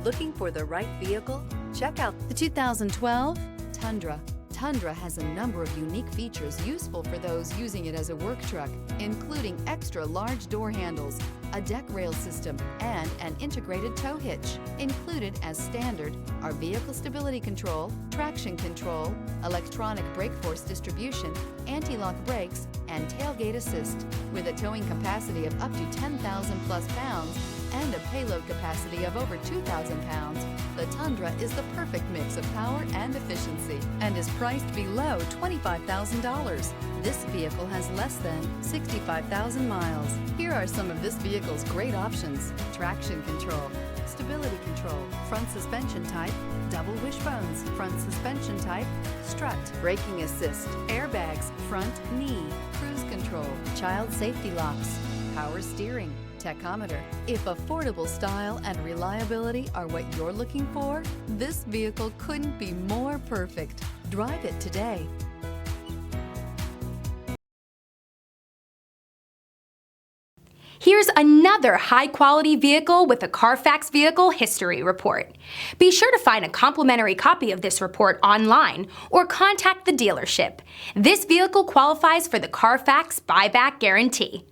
Looking for the right vehicle? Check out The 2012 Tundra. Tundra has a number of unique features useful for those using it as a work truck, including extra large door handles, a deck rail system, and an integrated tow hitch. Included as standard are vehicle stability control, traction control, electronic brake force distribution, anti-lock brakes, and tailgate assist. With a towing capacity of up to 10,000 plus pounds and a payload capacity of over 2,000 pounds, the Tundra is the perfect mix of power and efficiency and is priced below $25,000. This vehicle has less than 65,000 miles. Here are some of this vehicle's great options: traction control, stability control, front suspension type, double wishbones, front suspension type, strut, braking assist, airbags, front knee, cruise control, child safety locks, power steering, tachometer. If affordable style and reliability are what you're looking for, this vehicle couldn't be more perfect. Drive it today. Here's another high-quality vehicle with a CARFAX Vehicle History Report. Be sure to find a complimentary copy of this report online or contact the dealership. This vehicle qualifies for the CARFAX Buyback Guarantee.